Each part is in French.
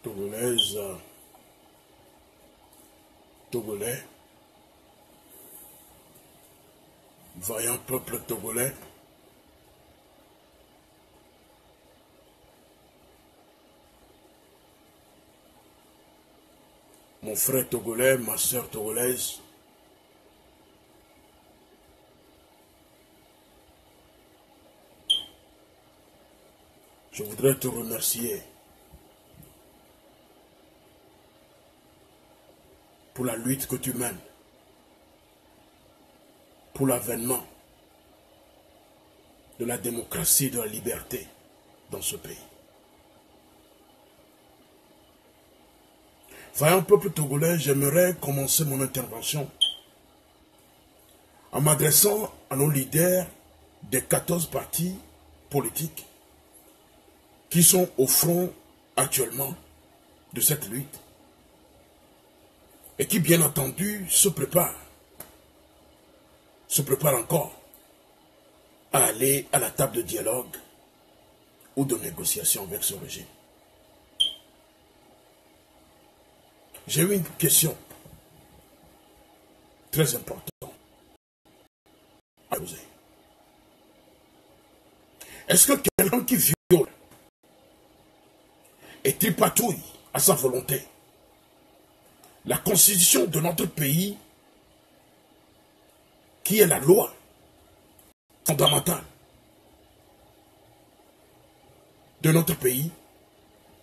Togolaise, Togolais, vaillant peuple togolais, mon frère togolais, ma soeur togolaise, je voudrais te remercier pour la lutte que tu mènes, pour l'avènement de la démocratie et de la liberté dans ce pays. Vaillant peuple togolais, j'aimerais commencer mon intervention en m'adressant à nos leaders des 14 partis politiques qui sont au front actuellement de cette lutte et qui, bien entendu, se préparent encore à aller à la table de dialogue ou de négociation avec ce régime. J'ai eu une question très importante à poser. Est-ce que quelqu'un qui viole et tripatouille à sa volonté la constitution de notre pays, qui est la loi fondamentale de notre pays,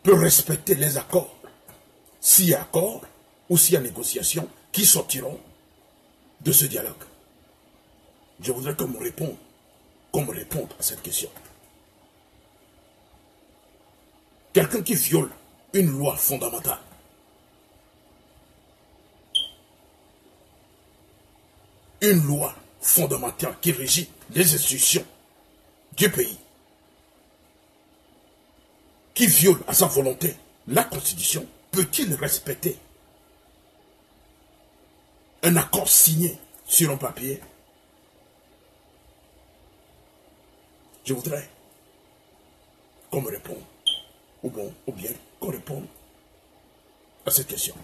peut respecter les accords, s'il y a accord ou s'il y a négociation, qui sortiront de ce dialogue? Je voudrais qu'on me réponde à cette question. Quelqu'un qui viole une loi fondamentale, une loi fondamentale qui régit les institutions du pays, qui viole à sa volonté la Constitution, peut-il respecter un accord signé sur un papier? Je voudrais qu'on me réponde, ou bien qu'on réponde à cette question.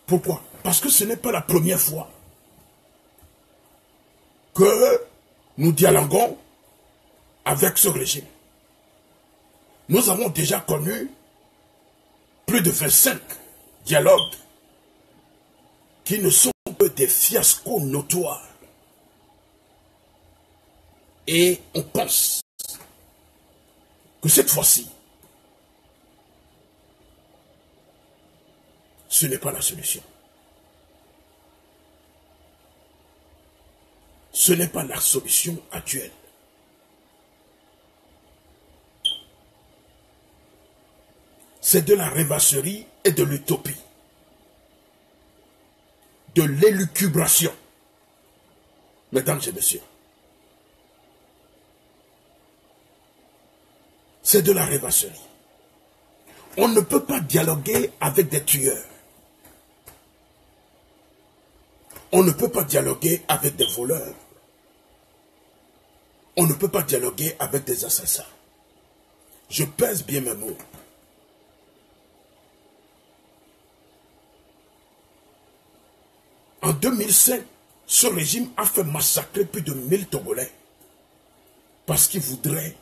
Pourquoi? Parce que ce n'est pas la première fois que nous dialoguons avec ce régime. Nous avons déjà connu plus de 25 dialogues qui ne sont que des fiascos notoires. Et on pense que cette fois-ci, ce n'est pas la solution. Ce n'est pas la solution actuelle. C'est de la rêvasserie et de l'utopie. De l'élucubration. Mesdames et messieurs. C'est de la rêvasserie. On ne peut pas dialoguer avec des tueurs. On ne peut pas dialoguer avec des voleurs. On ne peut pas dialoguer avec des assassins. Je pèse bien mes mots. En 2005, ce régime a fait massacrer plus de 1000 Togolais parce qu'il voudrait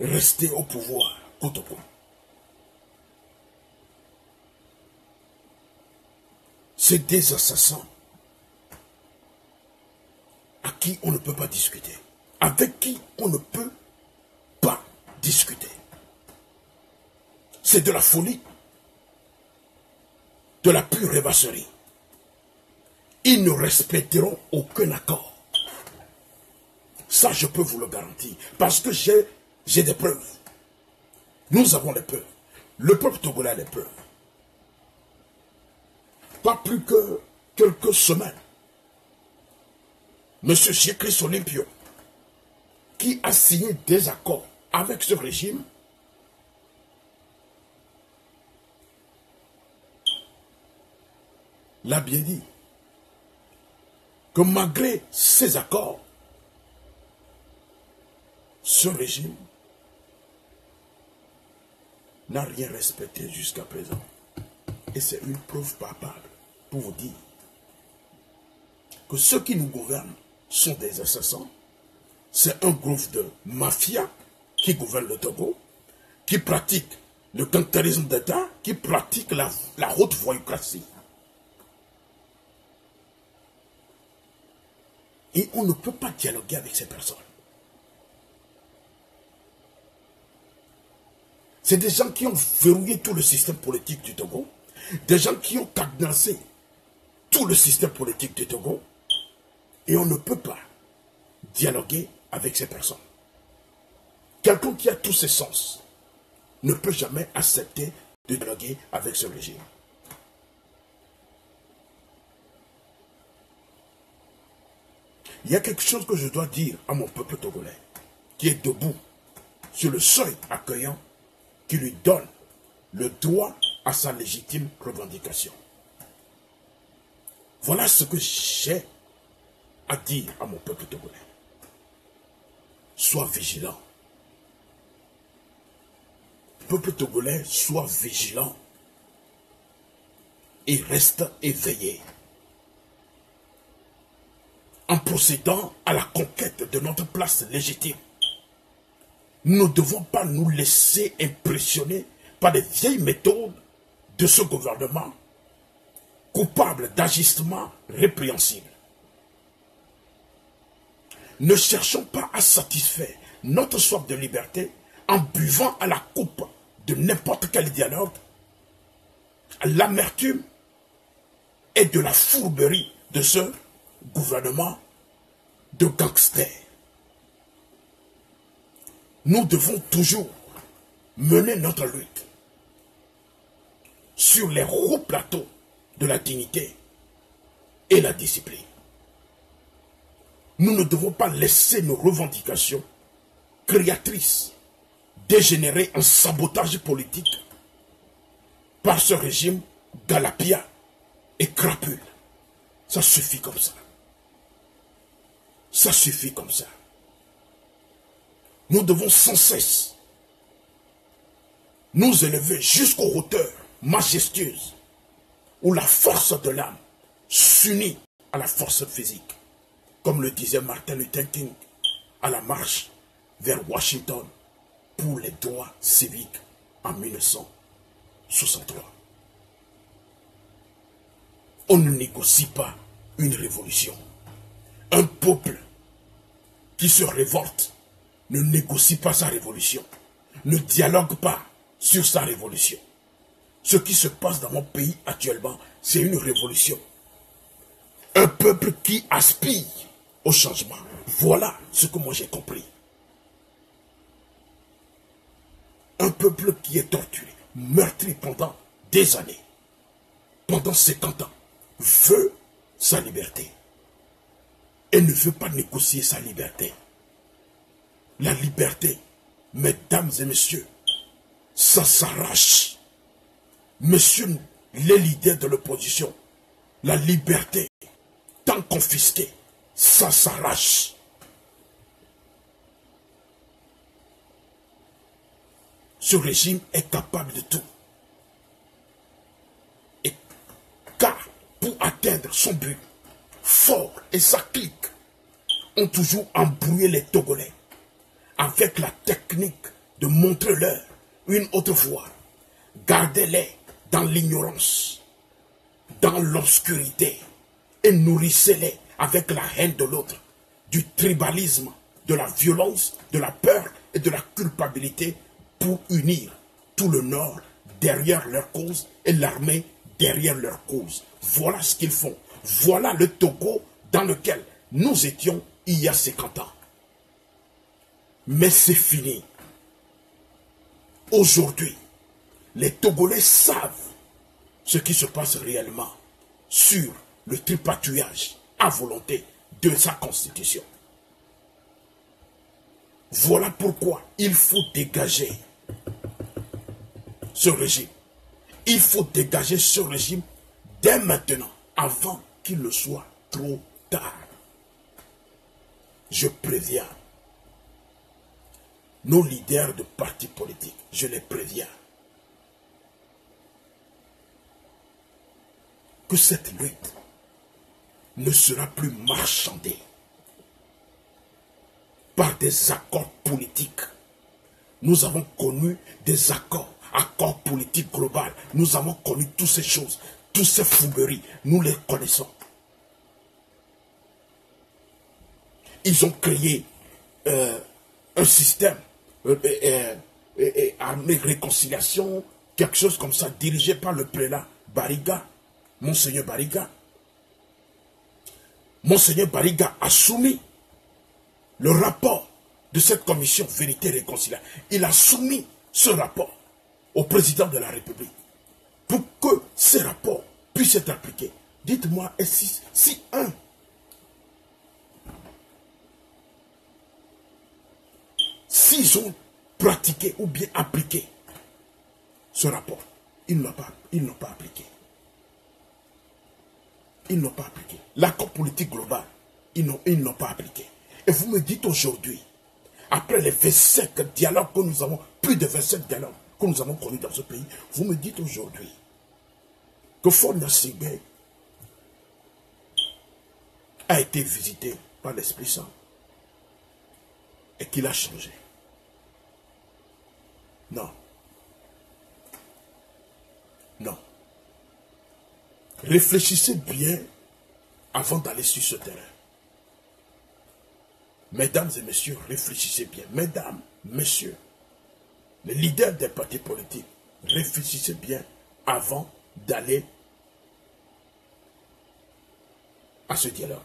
rester au pouvoir coûte que coûte. C'est des assassins à qui on ne peut pas discuter, avec qui on ne peut pas discuter. C'est de la folie, de la pure rêvasserie. Ils ne respecteront aucun accord. Ça, je peux vous le garantir, parce que j'ai des preuves. Nous avons des preuves. Le peuple togolais a des preuves. pas plus que quelques semaines, M. Chikris Olympio, qui a signé des accords avec ce régime, l'a bien dit, que malgré ces accords, ce régime n'a rien respecté jusqu'à présent. Et c'est une preuve palpable pour vous dire que ceux qui nous gouvernent sont des assassins. C'est un groupe de mafia qui gouverne le Togo, qui pratique le gangsterisme d'État, qui pratique la haute voyoucratie. Et on ne peut pas dialoguer avec ces personnes. C'est des gens qui ont verrouillé tout le système politique du Togo, des gens qui ont cadenassé tout le système politique du Togo, et on ne peut pas dialoguer avec ces personnes. Quelqu'un qui a tous ses sens ne peut jamais accepter de dialoguer avec ce régime. Il y a quelque chose que je dois dire à mon peuple togolais, qui est debout sur le seuil accueillant, qui lui donne le droit à sa légitime revendication. Voilà ce que j'ai à dire à mon peuple togolais. Sois vigilant. Peuple togolais, sois vigilant et reste éveillé. En procédant à la conquête de notre place légitime, nous ne devons pas nous laisser impressionner par les vieilles méthodes de ce gouvernement, coupable d'agissements répréhensibles. Ne cherchons pas à satisfaire notre soif de liberté en buvant à la coupe de n'importe quel dialogue, l'amertume et de la fourberie de ce gouvernement de gangsters. Nous devons toujours mener notre lutte sur les hauts plateaux de la dignité et la discipline. Nous ne devons pas laisser nos revendications créatrices dégénérer en sabotage politique par ce régime galapia et crapule. Ça suffit comme ça. Ça suffit comme ça. Nous devons sans cesse nous élever jusqu'aux hauteurs majestueuses où la force de l'âme s'unit à la force physique, comme le disait Martin Luther King à la marche vers Washington pour les droits civiques en 1963. On ne négocie pas une révolution. Un peuple qui se révolte ne négocie pas sa révolution, ne dialogue pas sur sa révolution. Ce qui se passe dans mon pays actuellement, c'est une révolution. Un peuple qui aspire au changement. Voilà ce que moi j'ai compris. Un peuple qui est torturé, meurtri pendant des années, pendant 50 ans, veut sa liberté. Et ne veut pas négocier sa liberté. La liberté, mesdames et messieurs, ça s'arrache. Messieurs les leaders de l'opposition, la liberté, tant confisquée, ça s'arrache. Ce régime est capable de tout. Et car pour atteindre son but, Fort et sa clique ont toujours embrouillé les Togolais avec la technique de montrer-leur une autre voie. Gardez-les dans l'ignorance, dans l'obscurité et nourrissez-les avec la haine de l'autre, du tribalisme, de la violence, de la peur et de la culpabilité pour unir tout le Nord derrière leur cause et l'armée derrière leur cause. Voilà ce qu'ils font. Voilà le Togo dans lequel nous étions il y a 50 ans. Mais c'est fini. Aujourd'hui, les Togolais savent ce qui se passe réellement. sur le tripatouillage à volonté de sa constitution. Voilà pourquoi il faut dégager ce régime. Il faut dégager ce régime dès maintenant, avant qu'il ne soit trop tard. Je préviens nos leaders de partis politiques, je les préviens que cette lutte ne sera plus marchandée par des accords politiques. Nous avons connu des accords politiques globaux. Nous avons connu toutes ces choses, toutes ces fougueries, nous les connaissons. Ils ont créé un système armée réconciliation, quelque chose comme ça, dirigé par le prélat Bariga, Monseigneur Bariga. Monseigneur Bariga a soumis le rapport de cette commission Vérité et Réconciliation. Il a soumis ce rapport au président de la République pour que ces rapports puissent être appliqués. Dites-moi, si un s'ils ont pratiqué ou bien appliqué ce rapport, ils n'ont pas appliqué. Ils n'ont pas appliqué. L'accord politique global, ils n'ont pas appliqué. Et vous me dites aujourd'hui, après les 27 dialogues que nous avons, plus de 27 dialogues que nous avons connus dans ce pays, vous me dites aujourd'hui que Fonia Sigbe a été visité par l'Esprit Saint et qu'il a changé. Non. Non. Réfléchissez bien avant d'aller sur ce terrain. Mesdames et messieurs, réfléchissez bien. Mesdames, messieurs, les leaders des partis politiques, réfléchissez bien avant d'aller à ce dialogue.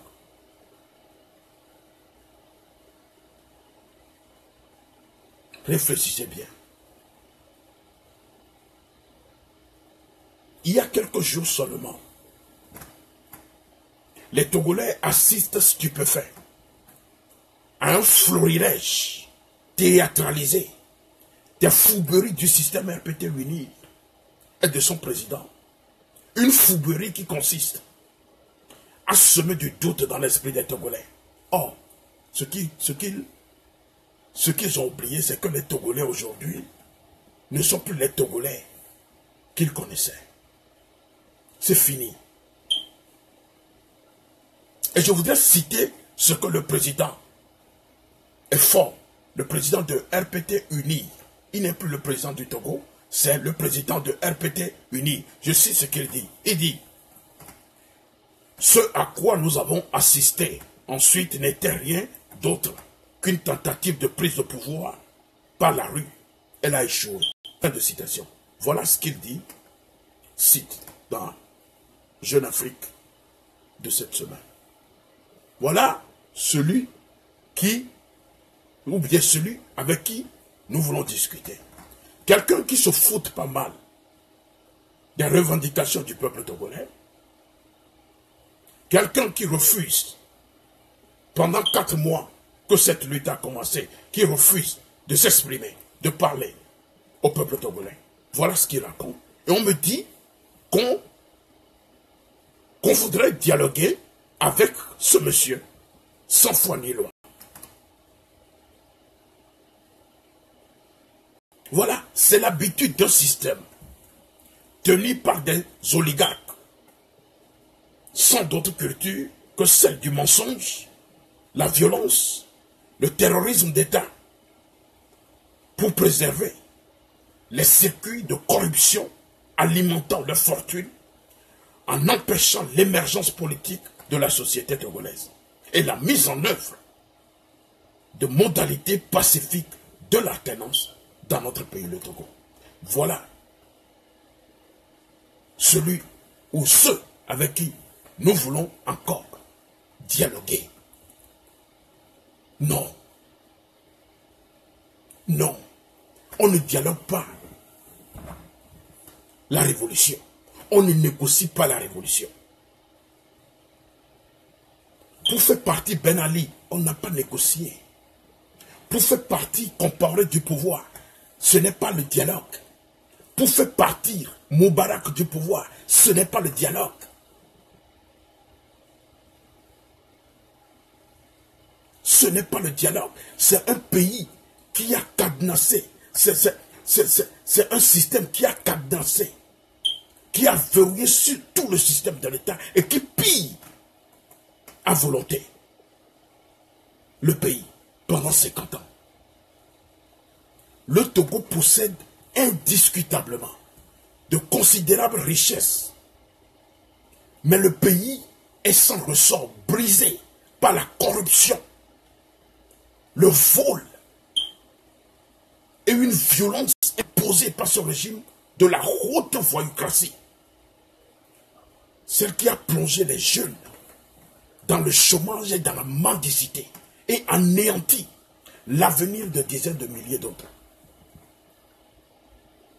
Réfléchissez bien. Il y a quelques jours seulement, les Togolais assistent stupéfaits à un florilège théâtralisé des fougueries du système RPT uni et de son président. Une fouguerie qui consiste à semer du doute dans l'esprit des Togolais. Or, ce qu'ils ont oublié, c'est que les Togolais aujourd'hui ne sont plus les Togolais qu'ils connaissaient. C'est fini. Et je voudrais citer ce que le président est fort, le président de RPT Uni. Il n'est plus le président du Togo, c'est le président de RPT Uni. Je cite ce qu'il dit. Il dit, ce à quoi nous avons assisté ensuite n'était rien d'autre qu'une tentative de prise de pouvoir par la rue. Elle a échoué. Fin de citation. Voilà ce qu'il dit, cite dans Jeune Afrique de cette semaine. Voilà celui qui, ou bien celui avec qui nous voulons discuter. Quelqu'un qui se fout pas mal des revendications du peuple togolais. Quelqu'un qui refuse, pendant 4 mois que cette lutte a commencé, qui refuse de s'exprimer, de parler au peuple togolais. Voilà ce qu'il raconte. Et on me dit qu'on voudrait dialoguer avec ce monsieur, sans foi ni loi. Voilà, c'est l'habitude d'un système tenu par des oligarques, sans d'autre culture que celle du mensonge, la violence, le terrorisme d'État, pour préserver les circuits de corruption alimentant leur fortune, en empêchant l'émergence politique de la société togolaise et la mise en œuvre de modalités pacifiques de l'alternance dans notre pays, le Togo. Voilà celui ou ceux avec qui nous voulons encore dialoguer. Non. Non. On ne dialogue pas la révolution. On ne négocie pas la révolution. Pour faire partie Ben Ali, on n'a pas négocié. Pour faire partie Compaoré du pouvoir, ce n'est pas le dialogue. Pour faire partir Moubarak du pouvoir, ce n'est pas le dialogue. Ce n'est pas le dialogue. C'est un pays qui a cadenassé. C'est un système qui a cadenassé, qui a verrouillé sur tout le système de l'État et qui pille à volonté le pays pendant 50 ans. Le Togo possède indiscutablement de considérables richesses. Mais le pays est sans ressort, brisé par la corruption, le vol et une violence imposée par ce régime de la haute voyoucratie. Celle qui a plongé les jeunes dans le chômage et dans la mendicité et anéanti l'avenir de dizaines de milliers d'autres.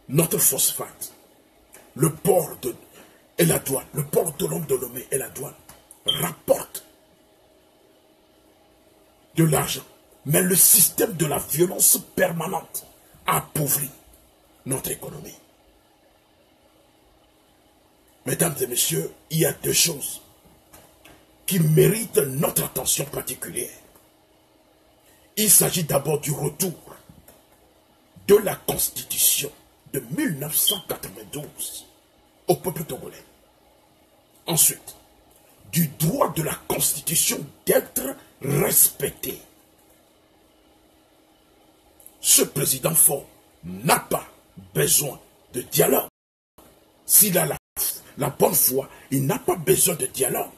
Notre phosphate, le port et la douane, le port autonome de Lomé et la douane rapportent de l'argent. Mais le système de la violence permanente appauvrit notre économie. Mesdames et messieurs, il y a deux choses qui méritent notre attention particulière. Il s'agit d'abord du retour de la Constitution de 1992 au peuple togolais. Ensuite, du droit de la Constitution d'être respecté. Ce président fort n'a pas besoin de dialogue. S'il a la bonne foi, il n'a pas besoin de dialogue.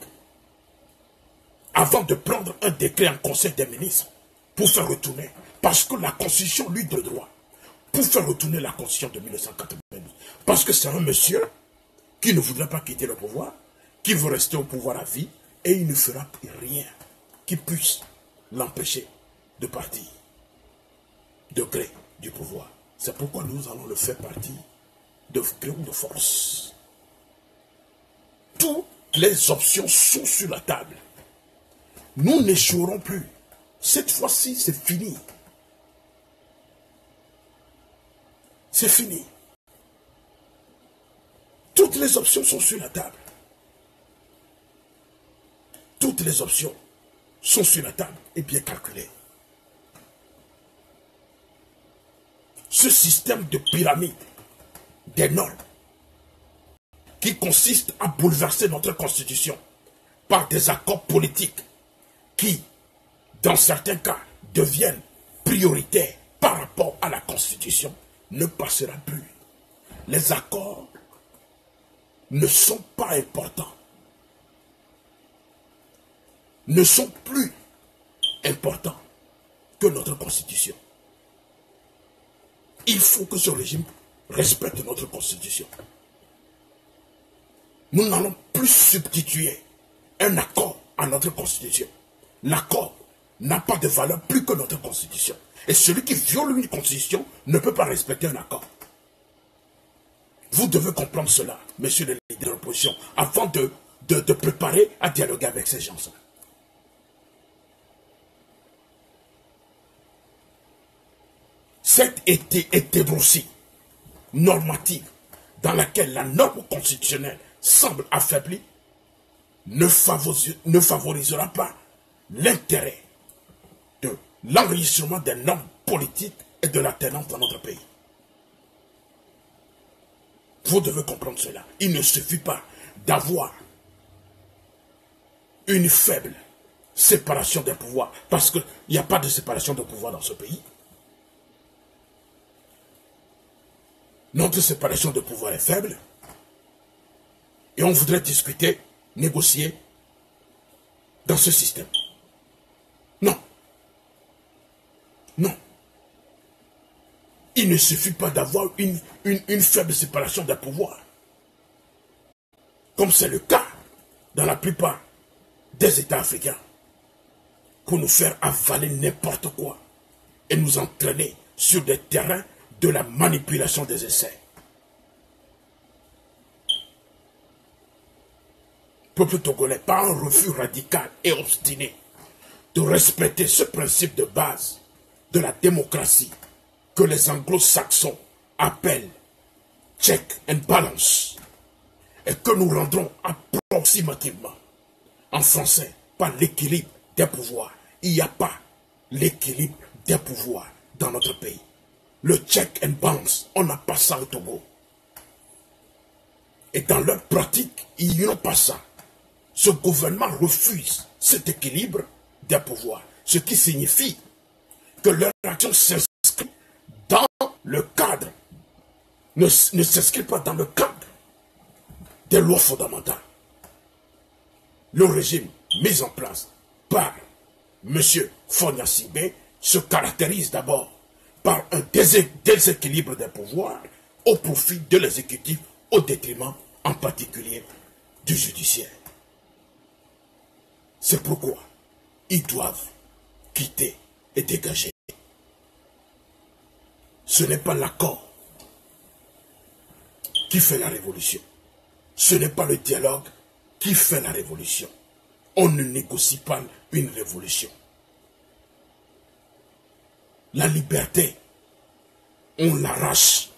Avant de prendre un décret en Conseil des ministres pour faire retourner, parce que la Constitution lui donne droit, pour faire retourner la Constitution de 1992. Parce que c'est un monsieur qui ne voudrait pas quitter le pouvoir, qui veut rester au pouvoir à vie, et il ne fera rien qui puisse l'empêcher de partir de gré du pouvoir. C'est pourquoi nous allons le faire partie de gré ou de force. Toutes les options sont sur la table. Nous n'échouerons plus. Cette fois-ci, c'est fini. C'est fini. Toutes les options sont sur la table. Toutes les options sont sur la table et bien calculées. Ce système de pyramide des normes qui consiste à bouleverser notre constitution par des accords politiques qui, dans certains cas, deviennent prioritaires par rapport à la constitution, ne passera plus. Les accords ne sont pas importants, ne sont plus importants que notre constitution. Il faut que ce régime respecte notre constitution. Nous n'allons plus substituer un accord à notre constitution. L'accord n'a pas de valeur plus que notre constitution. Et celui qui viole une constitution ne peut pas respecter un accord. Vous devez comprendre cela, messieurs les leaders de l'opposition, avant de préparer à dialoguer avec ces gens-là. Cette hétérosie normative dans laquelle la norme constitutionnelle semble affaiblie ne favorisera pas l'intérêt de l'enrichissement des normes politiques et de la tenance dans notre pays. Vous devez comprendre cela. Il ne suffit pas d'avoir une faible séparation des pouvoirs, parce qu'il n'y a pas de séparation de pouvoir dans ce pays. Notre séparation de pouvoir est faible et on voudrait discuter, négocier dans ce système. Non. Non. Il ne suffit pas d'avoir une faible séparation des pouvoirs, comme c'est le cas dans la plupart des États africains, pour nous faire avaler n'importe quoi et nous entraîner sur des terrains de la manipulation des essais. peuple togolais, par un refus radical et obstiné de respecter ce principe de base de la démocratie que les anglo-saxons appellent check and balance et que nous rendrons approximativement en français par l'équilibre des pouvoirs. Il n'y a pas l'équilibre des pouvoirs dans notre pays. Le check and balance, on n'a pas ça au Togo. Et dans leur pratique, ils n'ont pas ça. Ce gouvernement refuse cet équilibre des pouvoirs, ce qui signifie que leur action s'inscrit dans le cadre, ne s'inscrit pas dans le cadre des lois fondamentales. Le régime mis en place par M. Fogna Sibé se caractérise d'abord par un déséquilibre des pouvoirs au profit de l'exécutif, au détriment en particulier du judiciaire. C'est pourquoi ils doivent quitter et dégager. Ce n'est pas l'accord qui fait la révolution. Ce n'est pas le dialogue qui fait la révolution. On ne négocie pas une révolution. La liberté, on l'arrache.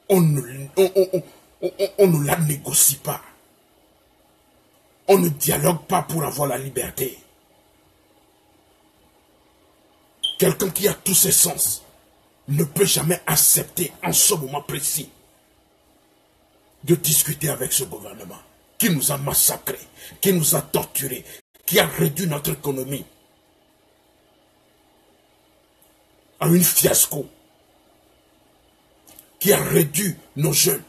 On ne la négocie pas. On ne dialogue pas pour avoir la liberté. Quelqu'un qui a tous ses sens ne peut jamais accepter en ce moment précis de discuter avec ce gouvernement qui nous a massacrés, qui nous a torturés, qui a réduit notre économie à une fiasco, qui a réduit nos jeunes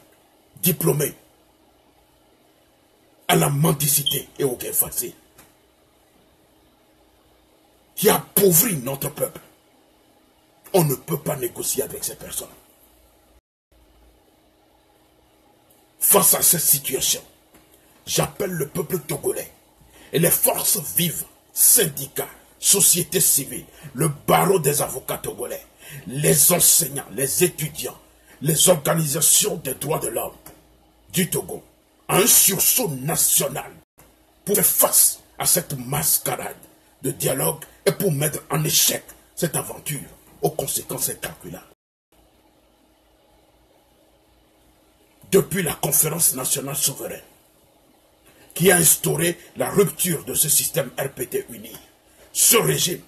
diplômés à la mendicité et au gain facile, qui a appauvri notre peuple. On ne peut pas négocier avec ces personnes. Face à cette situation, j'appelle le peuple togolais et les forces vives, syndicats, société civile, le barreau des avocats togolais, les enseignants, les étudiants, les organisations des droits de l'homme du Togo, à un sursaut national pour faire face à cette mascarade de dialogue et pour mettre en échec cette aventure aux conséquences incalculables. Depuis la conférence nationale souveraine, qui a instauré la rupture de ce système RPT uni, ce régime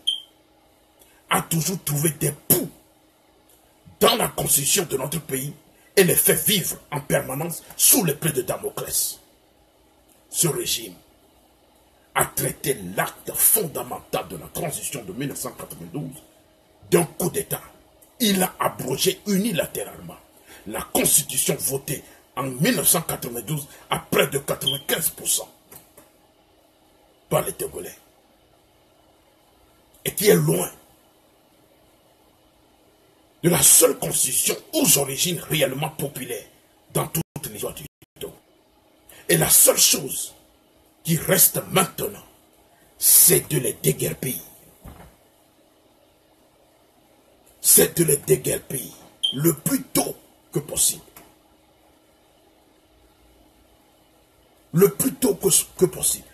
a toujours trouvé des poux dans la constitution de notre pays et les fait vivre en permanence sous l'épée de Damoclès. Ce régime a traité l'acte fondamental de la transition de 1992 d'un coup d'État. Il a abrogé unilatéralement la constitution votée en 1992 à près de 95% par les Togolais. Et qui est loin de la seule constitution aux origines réellement populaires dans toute l'histoire du Togo. Et la seule chose qui reste maintenant, c'est de les déguerpir. C'est de les déguerpir le plus tôt que possible. Le plus tôt que possible.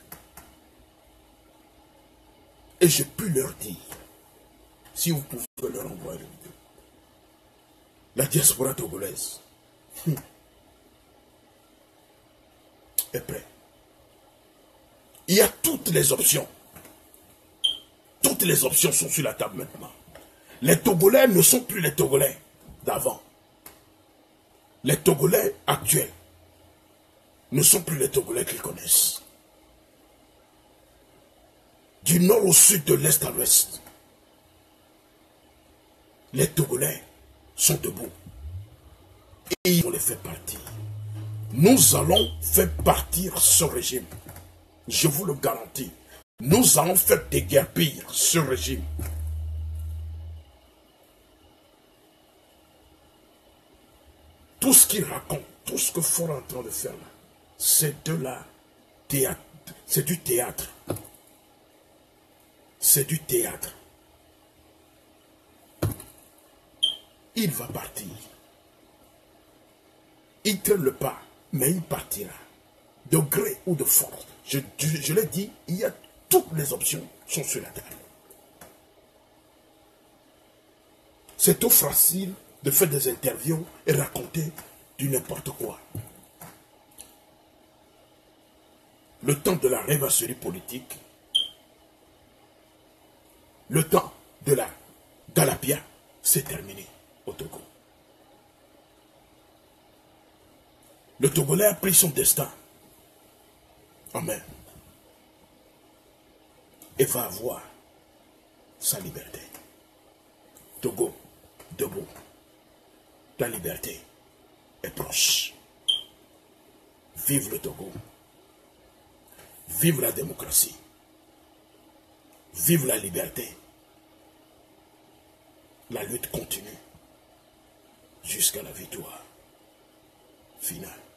Et je peux leur dire, si vous pouvez leur envoyer la vidéo, la diaspora togolaise est prête. Il y a toutes les options. Toutes les options sont sur la table maintenant. Les Togolais ne sont plus les Togolais d'avant. Les Togolais actuels ne sont plus les Togolais qu'ils connaissent. Du nord au sud, de l'est à l'ouest, les Togolais sont debout. Et ils vont les faire partir. Nous allons faire partir ce régime. Je vous le garantis. Nous allons faire déguerpir ce régime. Tout ce qu'il raconte, tout ce que Faure est en train de faire là, c'est de la théâtre. C'est du théâtre. C'est du théâtre. Il va partir. Il ne le pas, mais il partira. de gré ou de force. Je l'ai dit, il y a toutes les options sont sur la table. C'est tout facile de faire des interviews et raconter du n'importe quoi. Le temps de la rêvasserie politique, le temps de la galapia, c'est terminé au Togo. Le Togolais a pris son destin en main et va avoir sa liberté. Togo, debout. La liberté est proche. Vive le Togo. Vive la démocratie. Vive la liberté. La lutte continue jusqu'à la victoire finale.